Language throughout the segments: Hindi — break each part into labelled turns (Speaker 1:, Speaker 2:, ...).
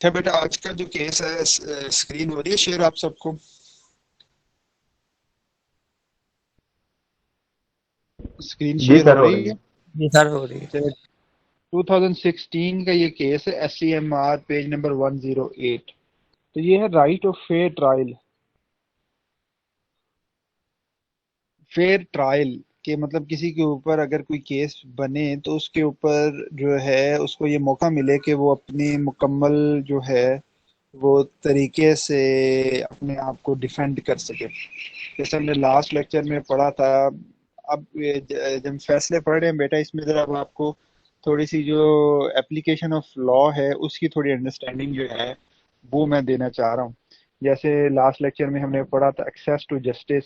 Speaker 1: क्या बेटा आज का जो केस है स्क्रीन हो रही है शेयर आप सबको? स्क्रीन
Speaker 2: जी
Speaker 1: शेयर हो
Speaker 2: सर, हो
Speaker 1: रही
Speaker 2: रही
Speaker 1: है?
Speaker 2: है।
Speaker 3: जी सर हो रही है।
Speaker 1: चलो, 2016 का ये केस है, SCMR पेज नंबर 108। तो ये है right of fair trial. Fair trial के मतलब किसी के ऊपर अगर कोई केस बने तो उसके ऊपर जो है उसको ये मौका मिले कि वो अपनी मुकम्मल जो है वो तरीके से अपने आप को डिफेंड कर सके। जैसे हमने लास्ट लेक्चर में पढ़ा था। अब जब हम फैसले पढ़ रहे हैं बेटा, इसमें जरा अब आपको थोड़ी सी जो एप्लीकेशन ऑफ लॉ है उसकी थोड़ी अंडरस्टैंडिंग जो है वो मैं देना चाह रहा हूँ। जैसे लास्ट लेक्चर में हमने पढ़ा था एक्सेस टू जस्टिस,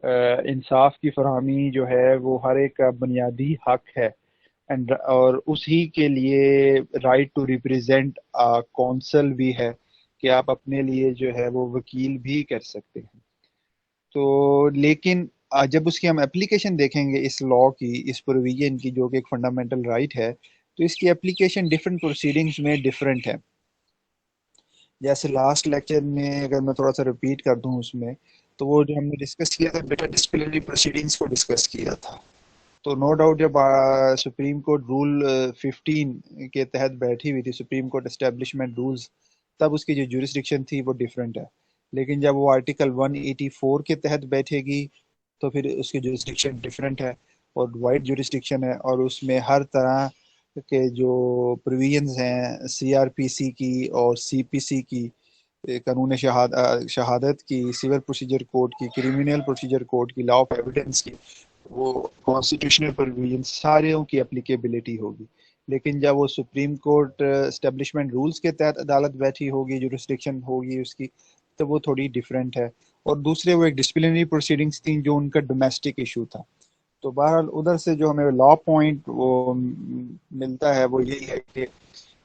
Speaker 1: इंसाफ की फरहमी जो है वो हर एक का बुनियादी हक है। एंड और उसी के लिए राइट टू रिप्रेजेंट कौंसल भी है कि आप अपने लिए जो है वो वकील भी कर सकते हैं। तो लेकिन जब उसकी हम एप्लीकेशन देखेंगे इस लॉ की, इस प्रोविजन की जो कि एक फंडामेंटल राइट है, तो इसकी एप्लीकेशन डिफरेंट प्रोसीडिंग्स में डिफरेंट है। जैसे लास्ट लेक्चर में अगर मैं थोड़ा सा रिपीट कर दूं उसमें, तो वो जो हमने डिस्कस किया था बेटा, डिसिप्लिनरी प्रोसीडिंग्स को डिस्कस किया था। तो नो डाउट जब सुप्रीम कोर्ट रूल 15 के तहत बैठी हुई थी, सुप्रीम कोर्ट एस्टेब्लिशमेंट रूल्स, तब उसकी जो जुरिस्डिक्शन थी वो डिफरेंट है। लेकिन जब वो आर्टिकल 184 के तहत बैठेगी तो फिर उसकी जुरिस्डिक्शन डिफरेंट है और वाइड जुरिस्डिक्शन है, और उसमें हर तरह के जो प्रोविजंस हैं CRPC की और CPC की, कानून शहादत की, सिविल प्रोसीजर कोड की, क्रिमिनल प्रोसीजर कोड की, लॉ ऑफ एविडेंस की, वो कॉन्स्टिट्यूशनल प्रोविजन सारों की एप्लीकेबिलिटी होगी। लेकिन जब वो सुप्रीम कोर्ट एस्टेब्लिशमेंट रूल्स के तहत अदालत बैठी होगी, जुरिस्डिक्शन होगी उसकी, तो वो थोड़ी डिफरेंट है। और दूसरे वो एक डिसिप्लिनरी प्रोसीडिंग्स थी जो उनका डोमेस्टिक इशू था। तो बहरहाल उधर से जो हमें लॉ पॉइंट वो मिलता है वो यही है कि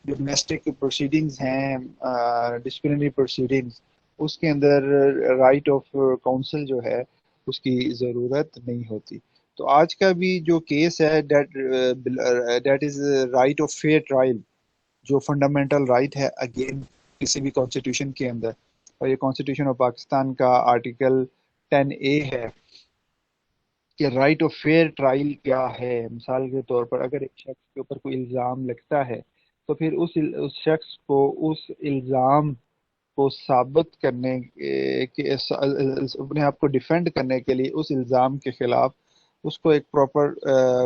Speaker 1: जो डोमेस्टिक प्रोसीडिंग्स हैं, डिसिप्लिनरी प्रोसीडिंग्स, उसके अंदर राइट ऑफ काउंसिल जो है उसकी ज़रूरत नहीं होती। तो आज का भी जो केस है, that is right of fair trial, जो फंडामेंटल राइट है अगेन किसी भी कॉन्स्टिट्यूशन के अंदर। और ये कॉन्स्टिट्यूशन ऑफ पाकिस्तान का आर्टिकल 10A है कि राइट ऑफ फेयर ट्रायल क्या है। मिसाल के तौर पर अगर एक शख्स के ऊपर कोई इल्ज़ाम लगता है तो फिर उस शख्स को उस इल्ज़ाम को साबित करने के अपने आप को डिफेंड करने के लिए उस इल्ज़ाम के खिलाफ उसको एक प्रॉपर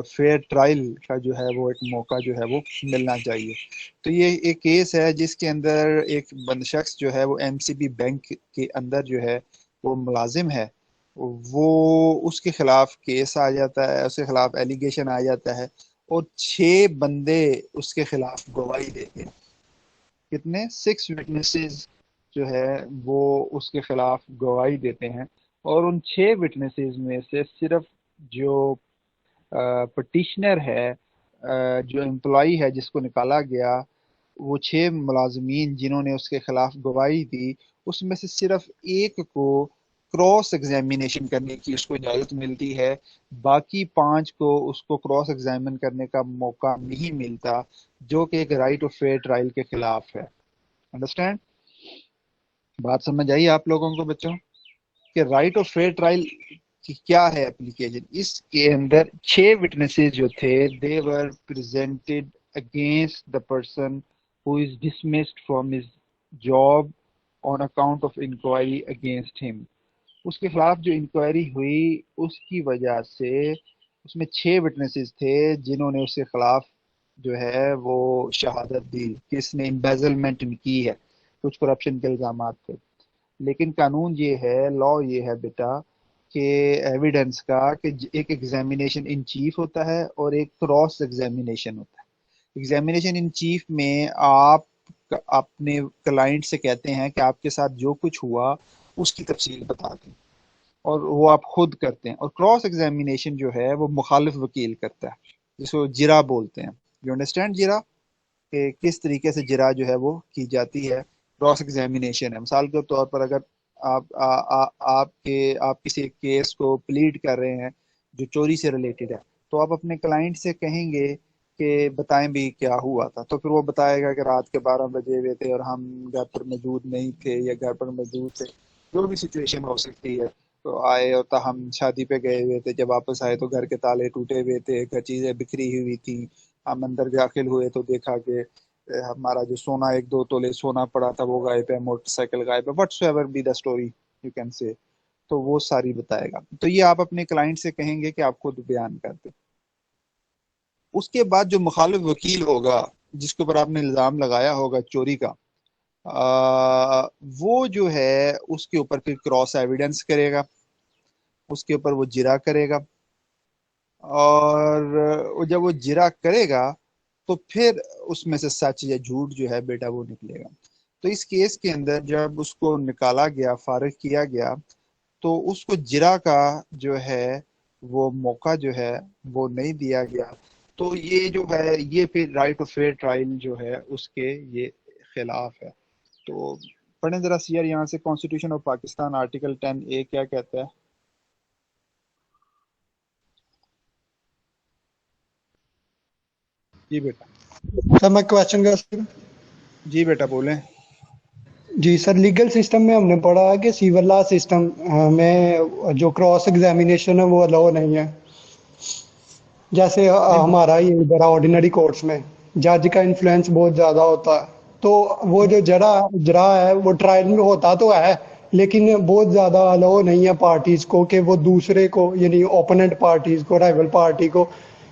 Speaker 1: फेयर ट्रायल का जो है वो एक मौका जो है वो मिलना चाहिए। तो ये एक केस है जिसके अंदर एक बंद शख्स जो है वो MCB बैंक के अंदर जो है वो मुलाजिम है, वो उसके खिलाफ केस आ जाता है, उसके खिलाफ एलिगेशन आ जाता है, और 6 बंदे उसके खिलाफ गवाही देते हैं। कितने? 6 विटनेसेस जो है वो उसके खिलाफ गवाही देते हैं। और उन 6 विटनेसेस में से सिर्फ जो पटिशनर है, जो एम्प्लॉई है जिसको निकाला गया, वो 6 मुलाजमीन जिन्होंने उसके खिलाफ गवाही दी, उसमें से सिर्फ एक को क्रॉस एग्जामिनेशन करने की उसको इजाज़त मिलती है। बाकी 5 को उसको क्रॉस एग्जामिन करने का मौका नहीं मिलता, जो कि एक राइट ऑफ फेयर ट्रायल के खिलाफ है। अंडरस्टैंड? बात समझ आई आप लोगों को बच्चों कि राइट ऑफ फेयर ट्रायल की क्या है एप्लीकेशन? इसके अंदर 6 विटनेसेस जो थे, they were presented against the person who is dismissed from his job on account of inquiry against him. उसके खिलाफ जो इंक्वायरी हुई उसकी वजह से उसमें 6 विटनेसेस थे जिन्होंने उसके खिलाफ जो है वो शहादत दी, किसने एम्बेजलमेंट की है, कुछ करप्शन के इल्जाम थे। लेकिन कानून ये है, लॉ ये है बेटा, कि एविडेंस का कि एक एग्जामिनेशन इन चीफ होता है और एक क्रॉस एग्जामिनेशन होता है। एग्जामिनेशन इन चीफ में आप अपने क्लाइंट से कहते हैं कि आपके साथ जो कुछ हुआ उसकी तफसील बता दें, और वो आप खुद करते हैं। और क्रॉस एग्जामिनेशन जो है वो मुखालिफ वकील करता है, जिसको जिरा बोलते हैं। यू अंडरस्टैंड जिरा? कि किस तरीके से जिरा जो है वो की जाती है, क्रॉस एग्जामिनेशन है। मिसाल के तौर पर अगर आप किसी केस को प्लीड कर रहे हैं जो चोरी से रिलेटेड है, तो आप अपने क्लाइंट से कहेंगे कि बताएं भी क्या हुआ था। तो फिर वो बताएगा कि रात के 12 बजे हुए थे और हम घर पर मौजूद नहीं थे या घर पर मौजूद थे, जो भी सिचुएशन हो सकती है। तो आए और तो हम शादी पे गए हुए थे, जब वापस आए तो घर के ताले टूटे हुए थे, घर चीजें बिखरी हुई थी। हम अंदर दाखिल हुए तो देखा कि हमारा जो सोना, 1-2 तोले सोना पड़ा था वो गायब है, मोटरसाइकिल गायब है, what's ever be the story you can say. तो वो सारी बताएगा। तो ये आप अपने क्लाइंट से कहेंगे कि आप खुद बयान कर दें। उसके बाद जो मुखालिफ वकील होगा, जिसके ऊपर आपने इल्जाम लगाया होगा चोरी का, वो जो है उसके ऊपर फिर क्रॉस एविडेंस करेगा, उसके ऊपर वो जिरा करेगा। और जब वो जिरा करेगा तो फिर उसमें से सच या झूठ जो है बेटा वो निकलेगा। तो इस केस के अंदर जब उसको निकाला गया, फारिग किया गया, तो उसको जिरा का जो है वो मौका जो है वो नहीं दिया गया। तो ये जो है ये फिर राइट ऑफ फेयर ट्रायल जो है उसके ये खिलाफ है। तो पढ़ें जरा सी यार यहाँ से, constitution of Pakistan article 10A क्या कहता है। जी बेटा।
Speaker 2: सर मैं क्वेश्चन कर सकता हूँ?
Speaker 1: जी बेटा बोलें।
Speaker 2: जी सर, लीगल सिस्टम में हमने पढ़ा है कि सिविल लॉ सिस्टम में जो क्रॉस एग्जामिनेशन है वो अलाउ नहीं है। जैसे
Speaker 1: नहीं
Speaker 2: हमारा ये इधर ऑर्डिनरी कोर्ट्स में जज का इन्फ्लुएंस बहुत ज़्यादा होता है। तो वो जो जरा जरा है वो ट्रायल में होता तो है, लेकिन बहुत ज़्यादा अलाउ नहीं है पार्टीज़ को कि वो दूसरे को यानी ओपोनेंट पार्टीज़ को, राइवल पार्टी को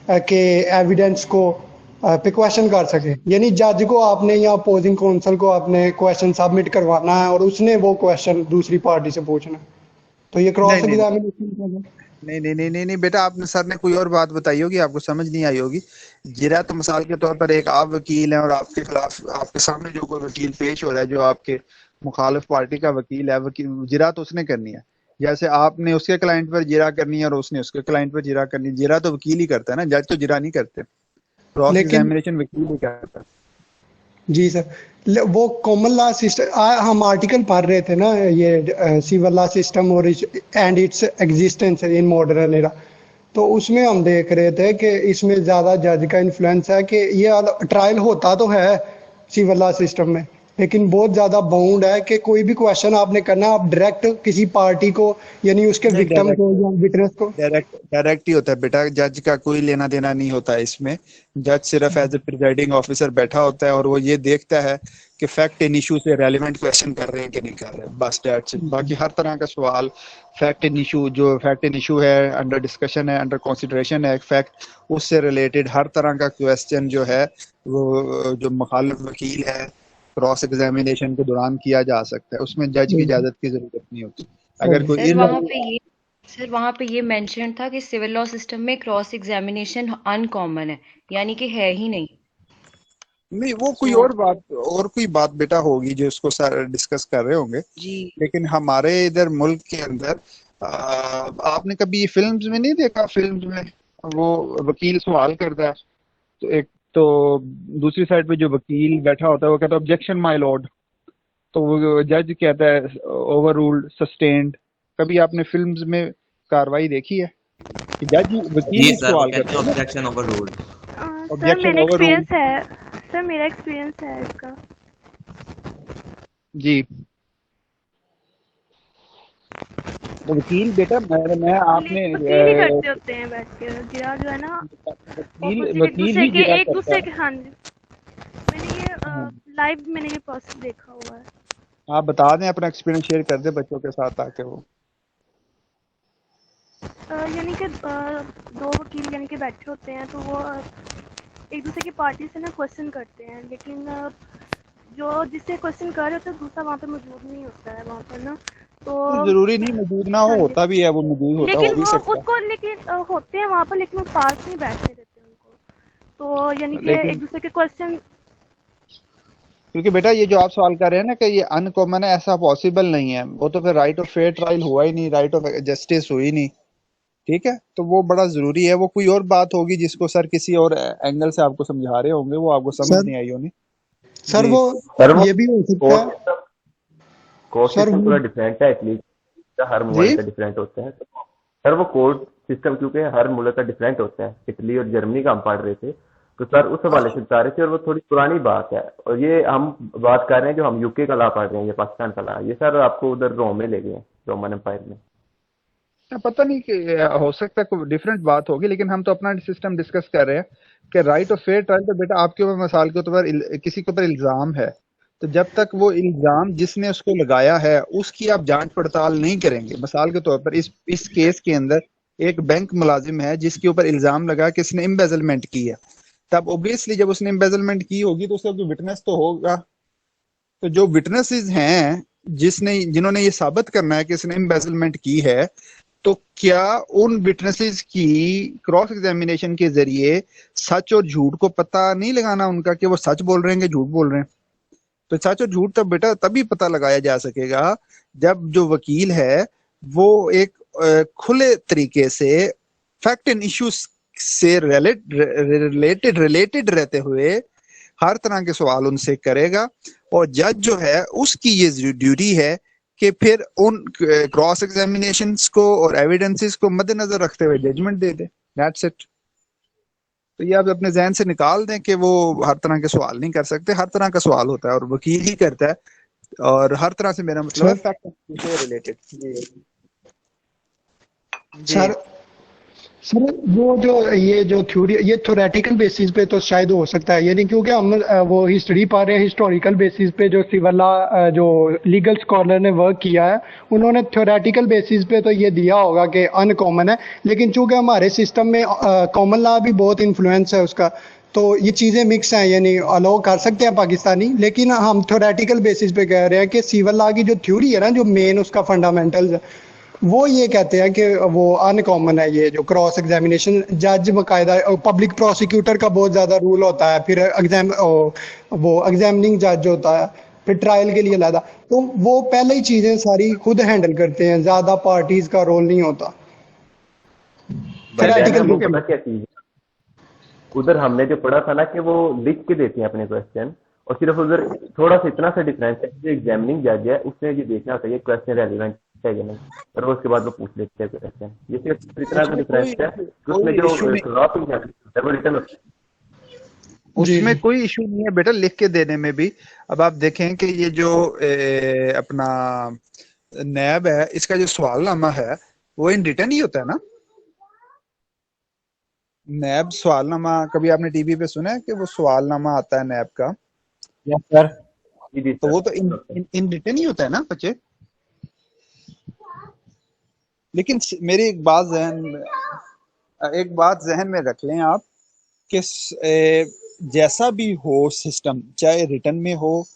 Speaker 2: के एविडेंस को पे क्वेश्चन कर सके। यानी जज को आपने या अपोजिंग काउंसिल को आपने क्वेश्चन सबमिट करवाना है और उसने वो क्वेश्चन दूसरी पार्टी से पूछना है। तो ये
Speaker 1: नहीं
Speaker 2: क्रॉस
Speaker 1: नहीं
Speaker 2: एग्जामिनेशन।
Speaker 1: नहीं नहीं नहीं नहीं नहीं बेटा, आपने सर ने कोई और बात बताई होगी, आपको समझ नहीं आई होगी। जिरा तो मिसाल के तौर पर एक आप वकील हैं और आपके खिलाफ आपके सामने जो कोई वकील पेश हो रहा है जो आपके मुखालिफ पार्टी का वकील है, वकील जिरा तो उसने करनी है। जैसे आपने उसके क्लाइंट पर जिरा करनी है और उसने उसके क्लाइंट पर जिरा करनी है। जिरा तो वकील ही करता है ना, जज तो जिरा नहीं करते। क्रॉस
Speaker 2: लेकिन
Speaker 1: एग्जामिनेशन वकील ही करता है।
Speaker 2: जी सर, वो कॉमन लॉ सिस्टम हम आर्टिकल पढ़ रहे थे ना, ये सिविल लॉ सिस्टम और and its existence in modern era. तो उसमें हम देख रहे थे कि इसमें ज़्यादा जज का इन्फ्लुएंस है कि ये ट्रायल होता तो है सिविल लॉ सिस्टम में, लेकिन बहुत ज़्यादा बाउंड है कि कोई भी क्वेश्चन आपने करना आप डायरेक्ट किसी पार्टी को यानी उसके
Speaker 1: नहीं,
Speaker 2: विक्टिम को या विटनेस को।
Speaker 1: डायरेक्ट ही होता है बेटा, जज का कोई लेना देना नहीं होता है इसमें। जज सिर्फ एज ए प्रिजाइडिंग ऑफिसर बैठा होता है और वो ये देखता है कि फैक्ट इन इशू से रेलिवेंट क्वेश्चन कर रहे हैं कि नहीं कर रहे हैं, बस दैट्स इट। बाकी हर तरह का सवाल फैक्ट इन इशू, जो फैक्ट इन इशू है, अंडर डिस्कशन है, अंडर कंसिडरेशन है फैक्ट, उससे रिलेटेड हर तरह का क्वेश्चन जो है वो जो मुखालिफ वकील है क्रॉस एग्जामिनेशन के दौरान किया जा सकता है। उसमें जज की इजाजत की जरूरत नहीं होती। अगर कोई
Speaker 3: सर वहाँ पे ये सर वहाँ पे ये मेंशन था कि सिविल लॉ सिस्टम में क्रॉस एग्जामिनेशन अनकॉमन है, यानी कि है ही नहीं।
Speaker 1: नहीं, वो कोई
Speaker 3: सो
Speaker 1: और कोई बात बेटा होगी जो उसको सर डिस्कस कर रहे होंगे।
Speaker 3: जी
Speaker 1: लेकिन हमारे इधर मुल्क के अंदर आपने कभी ये फिल्म्स में नहीं देखा, फिल्म्स में वो वकील सवाल करता है तो एक तो दूसरी साइड पे जो वकील बैठा होता है वो कहता है ऑब्जेक्शन माय लॉर्ड, तो वो जज कहता है ओवर रूल्ड, सस्टेन्ड। कभी आपने फिल्म्स में कार्रवाई देखी है कि जज वकील
Speaker 4: जी
Speaker 1: ही
Speaker 4: सर, वो
Speaker 1: सवाल
Speaker 4: कहते
Speaker 1: करता
Speaker 4: हैं
Speaker 1: है ना,
Speaker 4: objection over ruled.
Speaker 5: Sir
Speaker 1: objection
Speaker 5: मेरा
Speaker 1: ओवर रूल्ड।
Speaker 5: एक्सपीरियंस है। सर मेरा एक्सपीरियंस है इसका।
Speaker 1: जी। तो वकील बेटा मैं आपने
Speaker 5: वकील ही करते होते हैं बैठ के, जिरा जो है ना
Speaker 1: वकील
Speaker 5: ऑपोजिट
Speaker 1: वकील ही जिरा
Speaker 5: एक
Speaker 1: करता
Speaker 5: दूसरे
Speaker 1: है।
Speaker 5: के। हाँ जी, मैंने ये
Speaker 1: हाँ।
Speaker 5: लाइव मैंने ये प्रोसेस देखा हुआ है।
Speaker 1: आप बता दें, अपना एक्सपीरियंस शेयर कर दें बच्चों के साथ आके वो।
Speaker 5: यानी कि दो वकील यानी कि बैठे होते हैं तो वो एक दूसरे की पार्टी से ना क्वेश्चन करते हैं, लेकिन जो जिससे क्वेश्चन कर रहे होते हैं दूसरा वहाँ पे मौजूद नहीं होता है वहाँ पर ना। तो
Speaker 1: जरूरी नहीं मौजूद ना हो,
Speaker 5: हाँ जी,
Speaker 1: होता भी है, वो मौजूद होता हो
Speaker 5: लेकिन
Speaker 1: भी
Speaker 5: वो
Speaker 1: सकता है।
Speaker 5: उसको लेकिन होते हैं वहाँ पर, लेकिन वो पास नहीं बैठने देते उनको। तो यानी कि
Speaker 1: लेकिन
Speaker 5: एक दूसरे के क्वेश्चन।
Speaker 1: क्योंकि बेटा ये जो आप सवाल कर रहे हैं ना कि ये अनकॉमन है, ऐसा पॉसिबल नहीं है। वो तो फिर राइट ऑफ फेयर ट्रायल हुआ ही नहीं, राइट ऑफ जस्टिस हुई नहीं। ठीक है, तो वो बड़ा जरूरी है। वो कोई और बात होगी जिसको सर किसी और एंगल से आपको समझा रहे होंगे, वो आपको समझ
Speaker 2: सर
Speaker 1: नहीं आई होनी।
Speaker 2: सर
Speaker 1: जी।
Speaker 2: वो
Speaker 6: सर वो
Speaker 2: ये भी हो सकता
Speaker 6: कोर्ट
Speaker 2: है।
Speaker 6: सिस्टम कोर्ट
Speaker 2: सर
Speaker 6: सिस्टम
Speaker 2: वो
Speaker 6: पूरा डिफरेंट है इटली। हर
Speaker 1: जी।
Speaker 6: मुल्क का डिफरेंट होता है। सर वो कोर्ट सिस्टम क्योंकि हर मुल्क का डिफरेंट होता है। इटली और जर्मनी का हम पढ़ रहे थे, तो सर उस हवाले से बता रहे थे, और वो थोड़ी पुरानी बात है, और ये हम बात कर रहे हैं जो हम यूके का ला पढ़ रहे हैं, ये पाकिस्तान का ला, ये सर आपको उधर रोम में ले गए हैं, रोमन एम्पायर में।
Speaker 1: पता नहीं कि हो सकता है कोई डिफरेंट बात होगी, लेकिन हम तो अपना सिस्टम डिस्कस कर रहे हैं कि राइट ऑफ फेयर ट्रायल। तो बेटा आपके ऊपर मिसाल के तौर पर किसी के ऊपर इल्जाम है, तो जब तक वो इल्जाम जिसने उसको लगाया है उसकी आप जांच पड़ताल नहीं करेंगे। मिसाल के तौर पर इस केस के अंदर एक बैंक मुलाजिम है जिसके ऊपर इल्जाम लगा कि इसने एम्बेजलमेंट की है, तब ऑब्वियसली जब उसने एम्बेजलमेंट की होगी तो उसका कोई विटनेस तो होगा। तो जो विटनेसेस हैं जिन्होंने ये साबित करना है कि इसने एम्बेजलमेंट की है, तो क्या उन विटनेसेस की क्रॉस एग्जामिनेशन के जरिए सच और झूठ को पता नहीं लगाना उनका कि वो सच बोल रहे हैं कि झूठ बोल रहे हैं? तो सच और झूठ तब बेटा तभी पता लगाया जा सकेगा जब जो वकील है वो एक खुले तरीके से फैक्ट एंड इश्यूज से रिलेटेड रहते हुए हर तरह के सवाल उनसे करेगा, और जज जो है उसकी ये ड्यूटी है कि फिर उन क्रॉस एग्जामिनेशंस को और एविडेंसेस को मद्देनजर रखते हुए जजमेंट दे दे। That's it. तो ये आप अपने जहन से निकाल दें कि वो हर तरह के सवाल नहीं कर सकते, हर तरह का सवाल होता है और वकील ही करता है, और हर तरह से मेरा मतलब है
Speaker 2: सर
Speaker 1: फैक्ट से रिलेटेड। जी जी
Speaker 2: सर सर वो जो ये जो थ्योरी, ये थ्योरेटिकल बेसिस पे तो शायद हो सकता है, यानी क्योंकि हम वो हिस्ट्री पढ़ रहे हैं, हिस्टोरिकल बेसिस पे जो सिविल लॉ जो लीगल स्कॉलर ने वर्क किया है उन्होंने थ्योरेटिकल बेसिस पे तो ये दिया होगा कि अनकॉमन है, लेकिन चूंकि हमारे सिस्टम में कॉमन लॉ भी बहुत इन्फ्लुएंस है उसका, तो ये चीज़ें मिक्स हैं, यानी अलाउ कर सकते हैं पाकिस्तानी, लेकिन हम थ्योरेटिकल बेसिस पे कह रहे हैं कि सिविल लॉ की जो थ्योरी है ना, जो मेन उसका फंडामेंटल्स है, वो ये कहते हैं कि वो अनकॉमन है, ये जो क्रॉस एग्जामिनेशन जज बाकायदा, पब्लिक प्रोसिक्यूटर का बहुत ज्यादा रूल होता है, फिर वो एग्जामिनिंग जज होता है, फिर ट्रायल के लिए अलग, तो वो पहले ही चीजें सारी खुद हैंडल करते हैं, ज्यादा पार्टीज का रोल नहीं होता
Speaker 6: भाई बहन
Speaker 2: थ्योरेटिकल
Speaker 6: वो
Speaker 2: बेसिस।
Speaker 6: पता क्या चीज है, उधर हमने जो पढ़ा था ना कि वो लिख के देते हैं अपने क्वेश्चन, और सिर्फ उधर थोड़ा सा इतना सा डिफरेंस है, जो एग्जामिनिंग जज है उसने ये देखना होता है ये क्वेश्चन रेलिवेंट है या नहीं, और वो उसके बाद वो पूछ लेते हैं क्वेश्चन, ये सिर्फ इतना सा
Speaker 1: उसमें
Speaker 6: डिफरेंस है कि उसमें जो
Speaker 1: इशू नहीं,
Speaker 6: क्रॉस एग्जामिनेशन है वो रिटर्न होता है।
Speaker 2: जी
Speaker 1: उसमें
Speaker 2: जी
Speaker 1: कोई इशू नहीं है बेटा लिख के देने में भी। अब आप देखें कि ये जो अपना नैब है, इसका जो सवालनामा है वो इन रिटर्न ही होता है ना। नैब सवालनामा कभी आपने टीवी पे सुना है कि वो सवालनामा आता है नैब का?
Speaker 4: Yes sir.
Speaker 6: जी
Speaker 1: तो
Speaker 6: सर
Speaker 1: वो तो इन
Speaker 6: होता है।
Speaker 1: इन रिटर्न ही होता है ना बच्चे। लेकिन मेरी एक बात जहन में रख लें आप कि जैसा भी हो सिस्टम, चाहे रिटर्न में हो,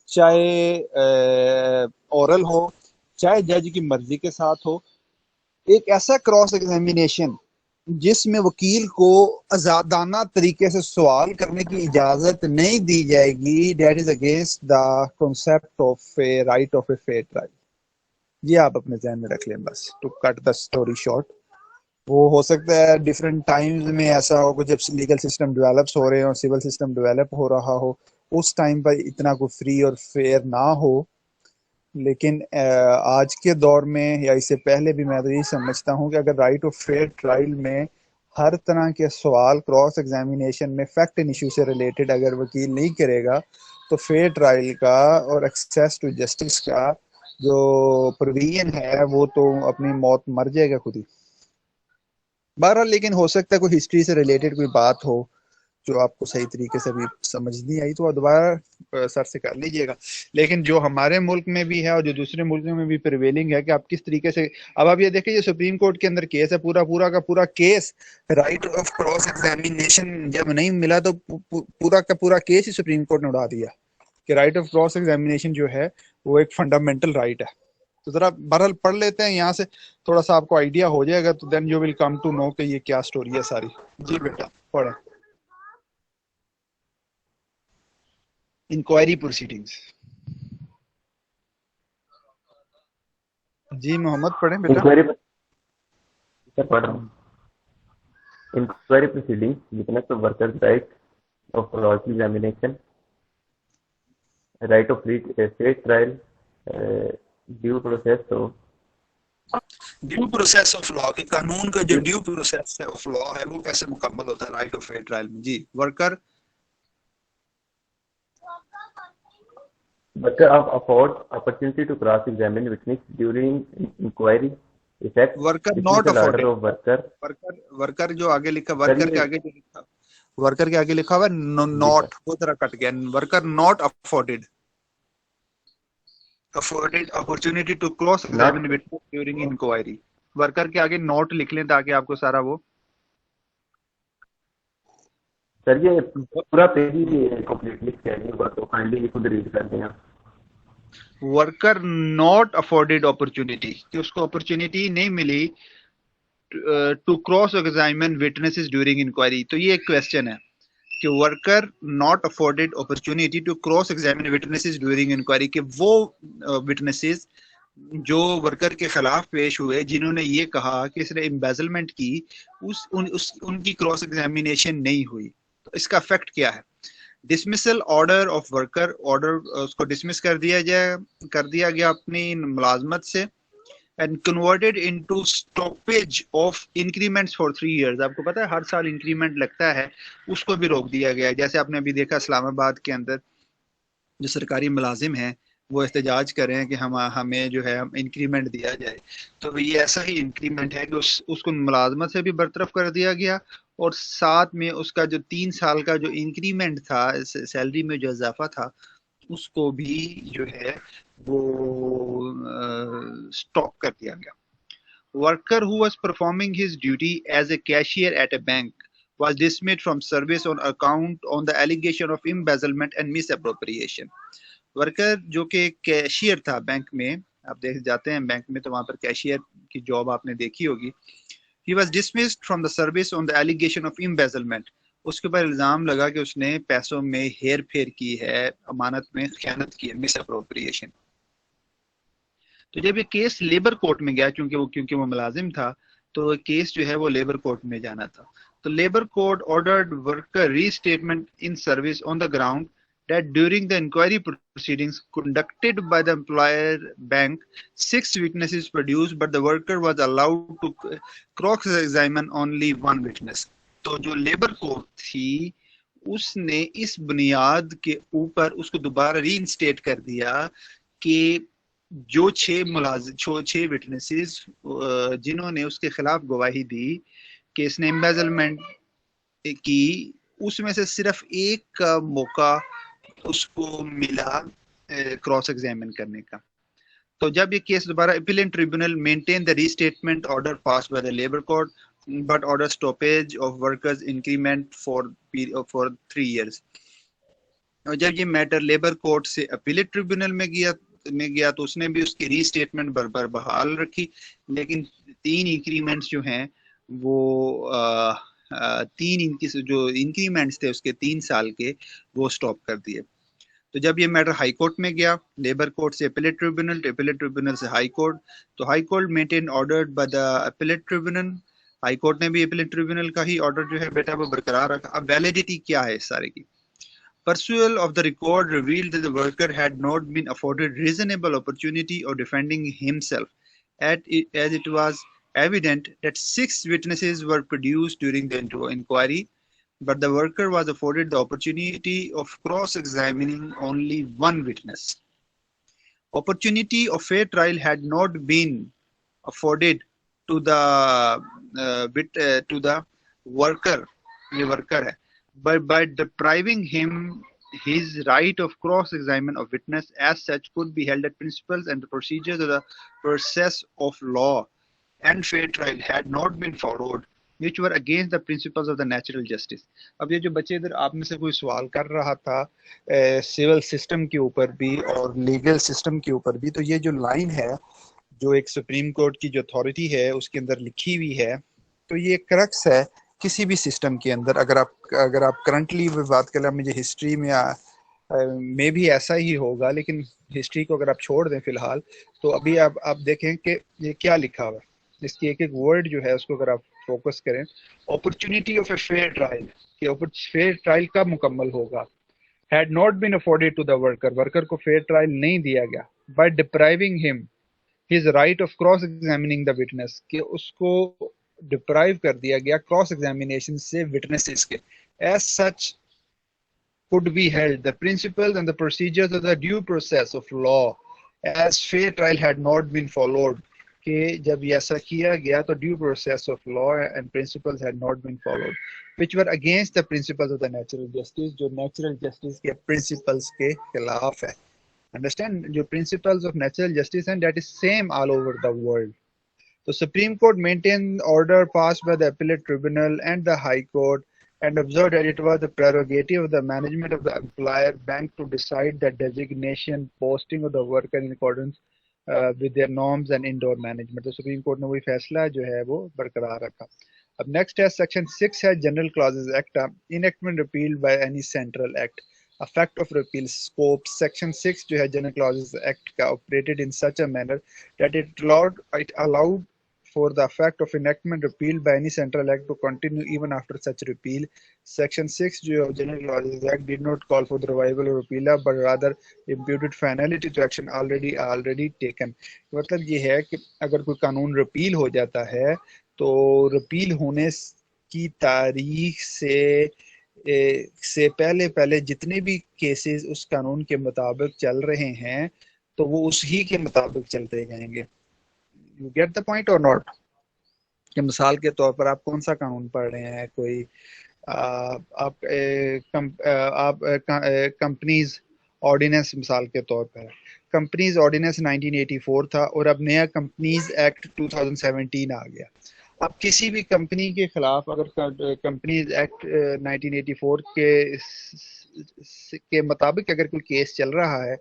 Speaker 1: चाहे ओरल हो, चाहे जज की मर्जी के साथ हो, एक ऐसा क्रॉस एग्जामिनेशन जिसमें वकील को आजादाना तरीके से सवाल करने की इजाजत नहीं दी जाएगी, that is against the concept of a right of a fair trial. ये आप अपने जहन में रख लें बस, to cut the story short. वो हो सकता है डिफरेंट टाइम्स में ऐसा हो कि जब लीगल सिस्टम डेवलप्स हो रहे हो, सिविल सिस्टम डेवलप हो रहा हो, उस टाइम पर इतना कोई फ्री और फेयर ना हो, लेकिन आज के दौर में या इससे पहले भी मैं तो यही समझता हूँ कि अगर राइट ऑफ फेयर ट्रायल में हर तरह के सवाल क्रॉस एग्जामिनेशन में फैक्ट एंड इशू से रिलेटेड अगर वकील नहीं करेगा, तो फेयर ट्रायल का और एक्सेस टू जस्टिस का जो प्रोविजन है वो तो अपनी मौत मर जाएगा खुद ही। बहरहाल लेकिन हो सकता है कोई हिस्ट्री से रिलेटेड कोई बात हो जो आपको सही तरीके से अभी समझ नहीं आई, तो आप दोबारा सर से कर लीजिएगा। लेकिन जो हमारे मुल्क में भी है और जो दूसरे मुल्कों में भी प्रिवेलिंग है कि आप किस तरीके से, अब आप ये देखिए ये सुप्रीम कोर्ट के अंदर केस है, पूरा पूरा का पूरा case right of cross examination जब नहीं मिला तो पूरा का पूरा केस ही सुप्रीम कोर्ट ने उड़ा दिया कि राइट ऑफ क्रॉस एग्जामिनेशन जो है वो एक फंडामेंटल राइट है। तो जरा बहरहाल पढ़ लेते हैं, यहाँ से थोड़ा सा आपको आइडिया हो जाएगा, तो then you will come to know कि ये क्या स्टोरी है सारी। जी बेटा पढ़े। Inquiry proceedings. जी मोहम्मद पढ़े बेटा।
Speaker 6: इंक्वायरी सर पढ़ रहा हूँ। Inquiry proceeding witness of workers right of logical examination, right of fair trial, due process of
Speaker 1: due process of law के कानून का जो
Speaker 6: ड्यू
Speaker 1: ड्यू प्रोसेस है ऑफ लॉ है वो कैसे मुकम्मल होता है राइट ऑफ फेयर ट्रायल में? जी worker
Speaker 6: Worker affords opportunity to cross-examine witness during inquiry. Effect
Speaker 1: worker not
Speaker 6: dismissal order
Speaker 1: afforded
Speaker 6: of worker.
Speaker 1: Worker worker जो आगे लिखा
Speaker 6: सर
Speaker 1: वर्कर के
Speaker 6: ये
Speaker 1: आगे जो लिखा वर्कर के आगे लिखा हुआ
Speaker 6: जी सर
Speaker 1: नॉट वो तरह कट गया worker not afforded afforded opportunity to cross examine
Speaker 6: not
Speaker 1: witness during inquiry worker के आगे नॉट लिख लें ताकि आपको सारा वो
Speaker 6: सर ये पूरा पेज ही कंप्लीटली चेंज हुआ तो काइंडली खुद रीड कर दें आप।
Speaker 1: वर्कर नॉट अफोर्डेड अपॉर्चुनिटी कि उसको अपॉर्चुनिटी नहीं मिली to cross examine witnesses during inquiry. तो ये एक क्वेश्चन है कि worker not afforded opportunity to cross examine witnesses during inquiry कि वो विटनेसेस जो वर्कर के खिलाफ पेश हुए जिन्होंने ये कहा कि इसने एम्बेजलमेंट की उनकी क्रॉस एग्जामिनेशन नहीं हुई। तो इसका इफेक्ट क्या है? Dismissal order of worker order उसको डिसमिस कर दिया गया अपनी मुलाजमत से and converted into stoppage of increments for 3 years. आपको पता है हर साल इंक्रीमेंट लगता है उसको भी रोक दिया गया है। जैसे आपने अभी देखा इस्लामाबाद के अंदर जो सरकारी मुलाजिम हैं वो एहतजाज कर रहे हैं कि हमें जो है इंक्रीमेंट दिया जाए। तो ये ऐसा ही इंक्रीमेंट है कि उसको मुलाजमत से भी बरतरफ कर दिया गया और साथ में उसका जो 3 साल का जो इंक्रीमेंट था सैलरी में जो इजाफा था उसको भी जो है वो स्टॉप कर दिया गया। Worker who was performing his duty as a cashier at a bank was dismissed from service on account on the allegation of embezzlement and misappropriation। Worker जो कि कैशियर था बैंक में, आप देख जाते हैं बैंक में तो वहां पर कैशियर की जॉब आपने देखी होगी। He was dismissed from the service on the allegation of embezzlement। उसके ऊपर इल्जाम लगा कि उसने पैसों में हेर फेर की है, अमानत में खयानत की है, मिसअप्रोप्रिएशन। तो जब ये केस लेबर कोर्ट में गया क्योंकि वो मुलाजिम था तो केस जो है वो लेबर कोर्ट में जाना था। तो labour court ordered worker restatement in service on the ground that during the inquiry proceedings conducted by the employer bank 6 witnesses produced but the worker was allowed to cross examine only 1 witness। तो जो लेबर कोर्ट थी उसने इस बुनियाद के ऊपर उसको दोबारा रीइंस्टेट कर दिया कि जो 6 विटनेसेस जिन्होंने उसके खिलाफ गवाही दी कि इसने एम्बेजलमेंट की उसमें से सिर्फ एक का मौका उसको मिला क्रॉस एग्जामिन करने का। तो जब ये केस दोबारा appellate tribunal maintain the restatement order pass by the labour court but order stoppage of workers increment for 3 years. और जब ये मैटर लेबर कोर्ट से अपीलेट ट्रिब्यूनल में गया तो उसने भी उसकी रीस्टेटमेंट बरबर बहाल रखी, लेकिन 3 इंक्रीमेंट्स जो हैं वो 3 इनकी जो इंक्रीमेंट्स थे उसके 3 साल के वो स्टॉप कर दिए। तो जब ये मैटर हाई कोर्ट में गया लेबर कोर्ट से अपीलेट ट्रिब्यूनल से हाई कोर्ट, तो high court maintain ordered by the appellate tribunal. High court ने भी अपीलेट ट्रिब्यूनल का ही ऑर्डर जो है बेटा वो बरकरार रखा। अब वैलिडिटी क्या है इस सारे की? Pursual of the record revealed that the worker had not been afforded reasonable opportunity of defending himself, as it was evident that 6 witnesses were produced during the inquiry, but the worker was afforded the opportunity of cross-examining only 1 witness. Opportunity of fair trial had not been afforded to the worker, but by depriving him his right of cross-examination of witness as such could be held that principles and the procedures of the process of law and fair trial had not been followed which were against the principles of the natural justice। अब ये जो बच्चे इधर आप में से कोई सवाल कर रहा था सिविल सिस्टम के ऊपर भी और लीगल सिस्टम के ऊपर भी, तो ये जो लाइन है जो एक सुप्रीम कोर्ट की जो अथॉरिटी है उसके अंदर लिखी हुई है, तो ये क्रक्स है किसी भी सिस्टम के अंदर। अगर आप करंटली बात करें, मुझे हिस्ट्री में भी ऐसा ही होगा, लेकिन हिस्ट्री को अगर आप छोड़ दें फिलहाल, तो अभी आप देखें कि ये क्या लिखा हुआ है, इसकी एक वर्ड जो है उसको अगर आप फोकस करें, opportunity of a fair trial, कि फेयर ट्रायल कब मुकम्मल होगा। Had not been afforded to the worker को फेयर ट्रायल नहीं दिया गया, by depriving him his right of cross examining the witness, कि उसको डिप्राइव कर दिया गया क्रॉस एग्जामिनेशन से विटनेसेस के। As such could be held the principles and the procedures of the due process of law as fair trial had not been followed, कि जब ये ऐसा किया गया तो due process of law and principles had not been followed which were against the principles of the natural justice, जो natural justice के principles के खिलाफ है। Understand, जो principles of natural justice and that is same all over the world. The Supreme Court maintained order passed by the Appellate Tribunal and the High Court and observed that it was the prerogative of the management of the employer bank to decide the designation, posting of the worker in accordance with their norms and indoor management. तो सुप्रीम कोर्ट ने वही फैसला जो है वो बरकरार रखा। अब नेक्स्ट है सेक्शन 6 है general clauses act, enactment repealed by any central act, effect of repeal scope. Section 6 जो है जनरल क्लॉजेज एक्ट का operated in such a manner that it allowed for the effect of enactment repealed by any central act to continue even after such repeal. Section 6 जो General Clauses Act did not call for the revival or repeal but rather imputed finality to action already taken. मतलब ये है कि अगर कोई कानून रिपील हो जाता है तो रिपील होने की तारीख से पहले जितने भी केसेस उस कानून के मुताबिक चल रहे हैं तो वो उसी के मुताबिक चलते जाएंगे। यू गेट द पॉइंट और नॉट? कि मिसाल के तौर पर आप कौन सा कानून पढ़ रहे हैं, कोई आप कंपनीज ऑर्डिनेंस मिसाल के तौर पर, कंपनीज ऑर्डिनेंस 1984 था और अब नया कंपनीज एक्ट 2017 आ गया। अब किसी भी कंपनी के खिलाफ अगर कंपनीज एक्ट 1984 के मुताबिक अगर कोई केस चल रहा है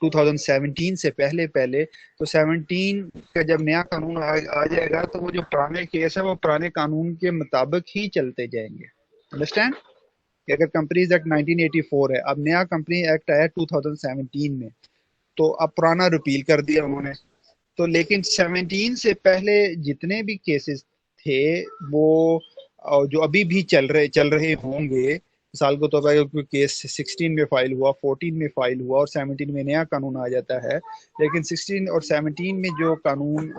Speaker 1: 2017 से पहले तो 17 का जब नया कानून आ जाएगा तो वो जो पुराने केस है वो पुराने कानून के मुताबिक ही चलते जाएंगे। अंडरस्टैंड? कि अगर कंपनीज एक्ट 1984 है, अब नया कंपनी एक्ट आया 2017 में, तो अब पुराना रिपील कर दिया उन्होंने, तो लेकिन 17 से पहले जितने भी केसेस थे वो जो अभी भी चल रहे होंगे, मिसाल को तौर पर कोई केस 16 में फाइल हुआ, 14 में फाइल हुआ और 17 में नया कानून आ जाता है, लेकिन 16 और 17 में जो कानून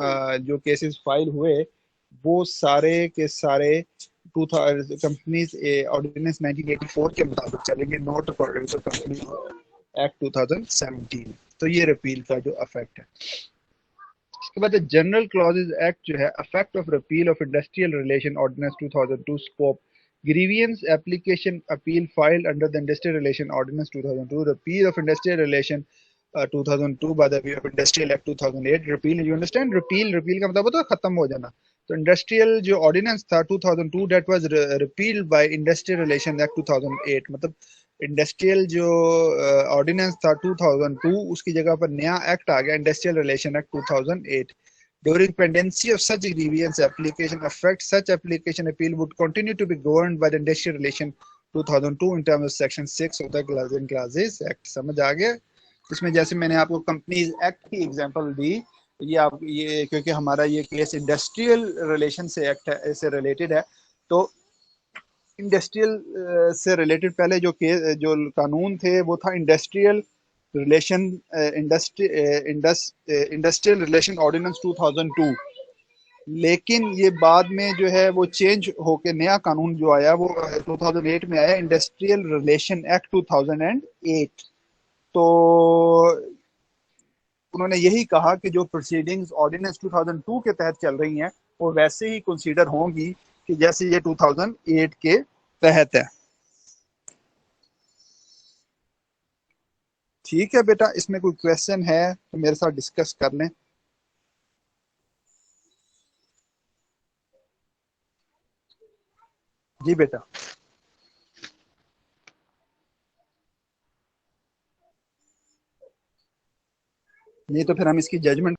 Speaker 1: जो केसेस फाइल हुए वो सारे के सारे कंपनीज ऑर्डिनेंस 1984 के मुताबिक चलेंगे, not according to company act 2017। तो ये रिपील का जो इफेक्ट है। इसके बाद जनरल क्लॉजेज एक्ट जो है, effect of repeal of industrial relation ordinance 2002 scope, grievance application appeal filed under the Industrial Relation Ordinance 2002, repeal of Industrial Relation 2002 by the way of Industrial Act 2008, repeal, you understand, repeal का मतलब होता है खत्म हो जाना। तो इंडस्ट्रियल जो ऑर्डिनेंस था 2002 that was repealed by Industrial Relation Act 2008, मतलब इंडस्ट्रियल जो ऑर्डिनेंस था 2002 उसकी जगह पर नया एक्ट आ गया industrial relation act 2008। During pendency of such grievance application, such application appeal would continue to be governed by the Industrial Relation 2002 in terms of Section 6 of the Clauses Act। समझ आ गया? इसमें जैसे मैंने आपको कंपनीज एक्ट की एग्जांपल दी, ये क्योंकि हमारा ये केस इंडस्ट्रियल रिलेशन से एक्ट है, से रिलेटेड है, तो इंडस्ट्रियल से रिलेटेड पहले जो कानून थे वो था industrial relation industrial relation ordinance 2002, लेकिन ये बाद में जो है वो चेंज होके नया कानून जो आया वो 2008 में आया इंडस्ट्रियल रिलेशन एक्ट 2008। तो उन्होंने यही कहा कि जो प्रोसीडिंग्स ऑर्डिनेंस 2002 के तहत चल रही हैं वो वैसे ही कंसीडर होंगी कि जैसे ये 2008 के तहत है। ठीक है बेटा, इसमें कोई क्वेश्चन है तो मेरे साथ डिस्कस कर लें। जी बेटा। नहीं तो फिर हम इसकी जजमेंट,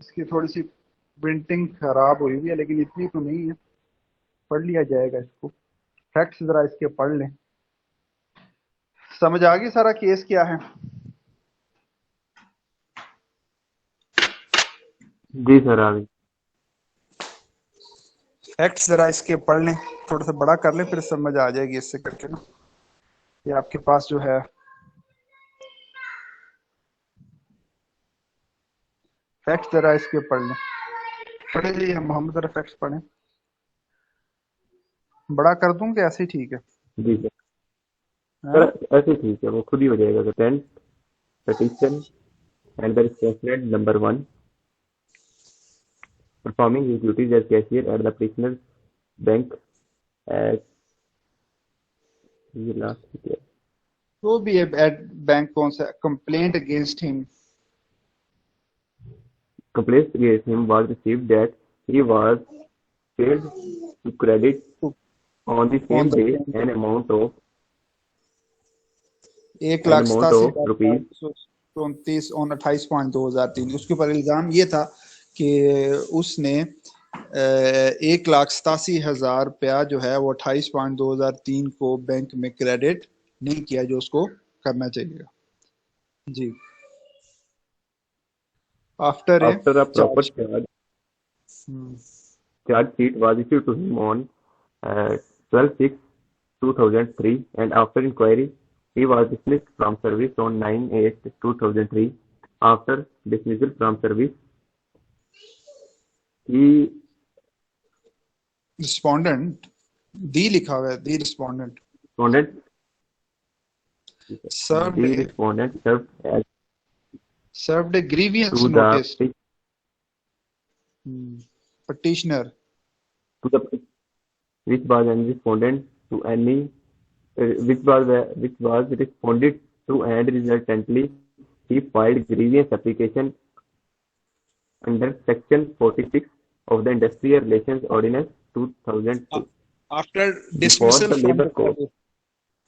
Speaker 1: इसकी थोड़ी सी प्रिंटिंग खराब हुई हुई है लेकिन इतनी तो नहीं है, पढ़ लिया जाएगा इसको, फैक्ट्स जरा इसके पढ़ लें। समझ आ गई सारा केस क्या है?
Speaker 6: जी सर आ गई।
Speaker 1: फैक्ट्स जरा इसके पढ़ लें, थोड़ा सा बड़ा कर लें, फिर समझ आ जाएगी इससे करके ना। ये आपके पास जो है फैक्ट्स जरा इसके पढ़ लें, पढ़े जी मोहम्मद, जरा फैक्ट्स पढ़ें। बड़ा कर दूं कि ऐसे ही ठीक है?
Speaker 6: जी सर।
Speaker 1: हाँ?
Speaker 6: सर ऐसे ठीक है, वो खुद ही हो जाएगा। Tenth petition and the respondent number 1 performing his duties as cashier at the petitioner's bank as ये लास्ट है।
Speaker 1: तो भी एट बैंक कौन सा complaint against him,
Speaker 6: Complaint against him was received that he was failed to credit on the same day an amount of
Speaker 1: 1,87,000
Speaker 6: rupees
Speaker 1: 34 on 28/5/2003। उसके ऊपर इल्जाम ये था कि उसने 1,87,000 रुपया जो है वो 28/5/2003 को बैंक में क्रेडिट नहीं किया जो उसको करना चाहिए। जी। After
Speaker 6: after a proper charge sheet was issued to him on 12/6/2003 and after inquiry he was dismissed from service on 9/8/2003. After dismissal from service he
Speaker 1: respondent the लिखा हुआ है, the respondent
Speaker 6: responded
Speaker 1: served
Speaker 6: the respondent
Speaker 1: served a grievance
Speaker 6: to
Speaker 1: notice
Speaker 6: the
Speaker 1: petitioner
Speaker 6: to the which was an respondent to any which was responded to and resultantly he filed grievance application under section 46 of the Industrial Relations Ordinance 2002
Speaker 1: after
Speaker 6: before
Speaker 1: dismissal
Speaker 6: the
Speaker 1: from
Speaker 6: Labour
Speaker 1: the
Speaker 6: Court.
Speaker 1: service,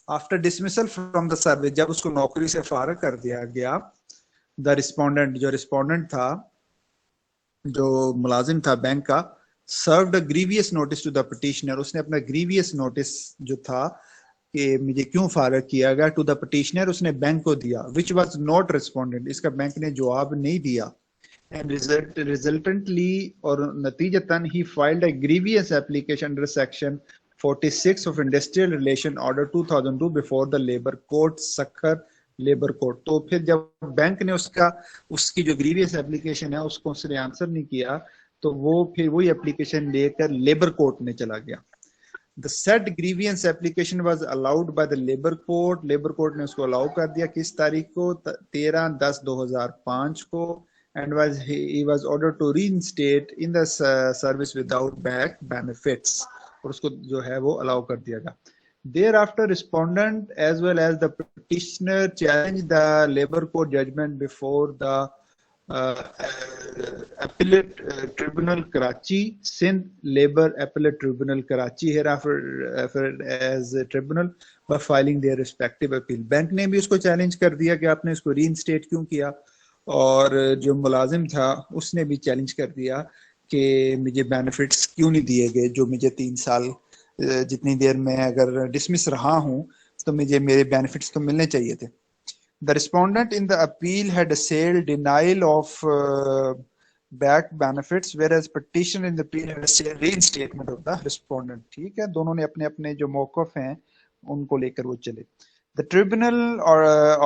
Speaker 1: after dismissal from the service, जब उसको नौकरी से फारग कर दिया गया, द रिस्पोंडेंट जो रिस्पोंडेंट था, जो मुलाजिम था बैंक का, served a grievous notice to the petitioner, उसने अपना ग्रीवियस नोटिस जो था कि मुझे क्यों फारग किया गया, टू द पिटिशनर उसने बैंक को दिया, विच वाज नॉट रिस्पोंडेंट, इसका बैंक ने जवाब नहीं दिया। एंड रिजल्टेंटली और नतीजतन ही filed a grievous application under section 46 of industrial relation order 2002 before the labour court, Sukkur labour court. तो फिर जब बैंक ने उसकी जो ग्रीवियस एप्लीकेशन है उसको उसने आंसर नहीं किया, तो वो फिर वही एप्लीकेशन लेकर लेबर कोर्ट में चला गया। The said grievance application was allowed by the Labour Court. Labour Court ने उसको अलाउ कर दिया किस तारीख को, 13/10/2005 को, and he was ordered to reinstate in the service without back benefits, और उसको जो है वो अलाउ कर दिया गया। Thereafter, respondent as well as the petitioner challenged the Labour Court judgment before the Appellate Tribunal Karachi, Sindh Labour Appellate Tribunal Karachi, hereafter as a tribunal, by filing their respective appeal. Bank ने भी उसको चैलेंज कर दिया कि आपने इसको रीइंस्टेट क्यों किया, और जो मुलाजिम था उसने भी चैलेंज कर दिया कि मुझे बेनिफिट्स क्यों नहीं दिए गए, जो मुझे 3 साल जितनी देर में अगर डिसमिस रहा हूं तो मुझे मेरे बेनिफिट्स तो मिलने चाहिए थे। The respondent in the appeal had assailed denial of back benefits, whereas petitioner in the appeal had assailed reinstatement of the respondent। ठीक है, दोनों ने अपने अपने जो मौकफ हैं उनको लेकर वो चले। The tribunal और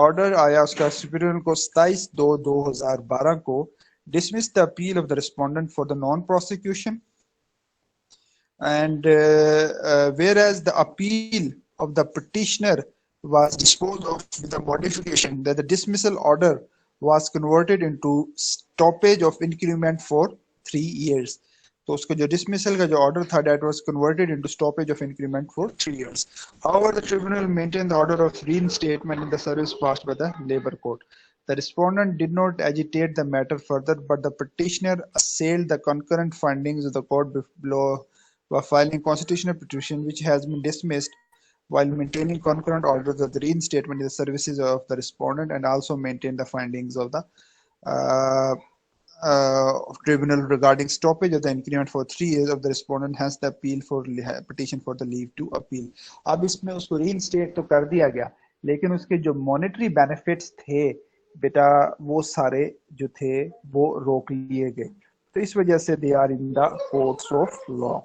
Speaker 1: ऑर्डर आया उसका ट्रिब्यूनल को 27/2/2012 को dismiss the appeal of the respondent for the non-prosecution, and whereas the appeal of the petitioner was disposed of with a modification that the dismissal order was converted into stoppage of increment for 3 years। तो उसका जो dismissal का जो order था that was converted into stoppage of increment for 3 years। However, the tribunal maintained the order of reinstatement in the service passed by the Labour Court। The respondent did not agitate the matter further, but the petitioner assailed the concurrent findings of the court below by filing constitutional petition, which has been dismissed, while maintaining concurrent orders of the reinstatement in the services of the respondent, and also maintain the findings of the tribunal regarding stoppage of the increment for 3 years of the respondent, hence the appeal for petition for the leave to appeal। अब इसमें उसको reinstate तो कर दिया गया, लेकिन उसके जो monetary benefits थे बेटा वो सारे जो थे वो रोक लिए गए, तो इस वजह से they are in the courts of law।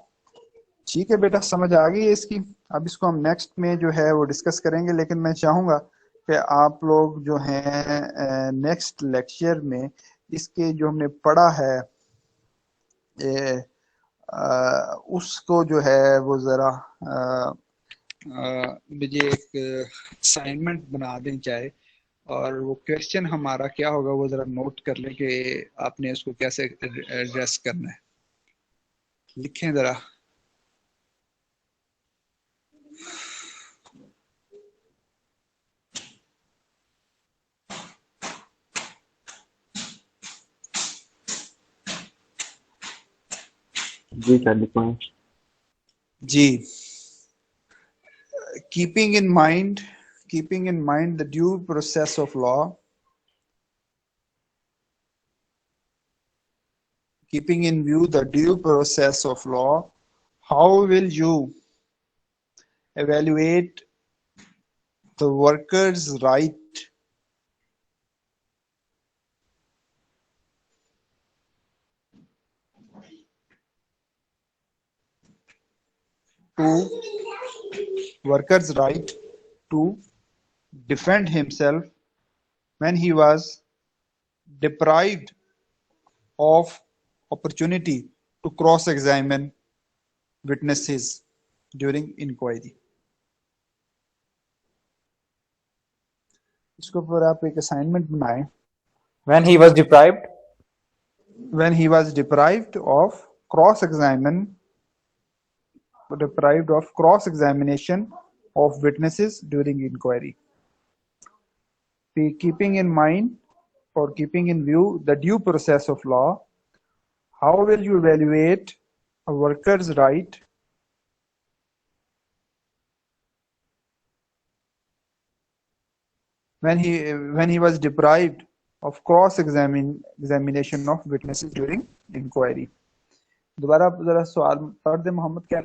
Speaker 1: ठीक है बेटा, समझ आ गई है इसकी। अब इसको हम नेक्स्ट में जो है वो डिस्कस करेंगे, लेकिन मैं चाहूँगा कि आप लोग जो हैं नेक्स्ट लेक्चर में इसके जो हमने पढ़ा है उसको जो है वो ज़रा मुझे एक असाइनमेंट बना दें चाहे, और वो क्वेश्चन हमारा क्या होगा वो ज़रा नोट कर लें कि आपने उसको कैसे एड्रेस करना है। लिखें ज़रा।
Speaker 6: जी सर लिखूंगा।
Speaker 1: जी, keeping in mind the due process of law, keeping in view the due process of law, how will you evaluate the worker's right to defend himself when he was deprived of opportunity to cross-examine witnesses during inquiry? इसके ऊपर आप एक असाइनमेंट बनाएं।
Speaker 4: When he was deprived
Speaker 1: When he was deprived of cross-examination of witnesses during inquiry. Keeping in mind or keeping in view the due process of law, how will you evaluate a worker's right when he was deprived of cross-examination of witnesses during inquiry? दोबारा आप जरा सवाल पढ़ दें मोहम्मद, क्या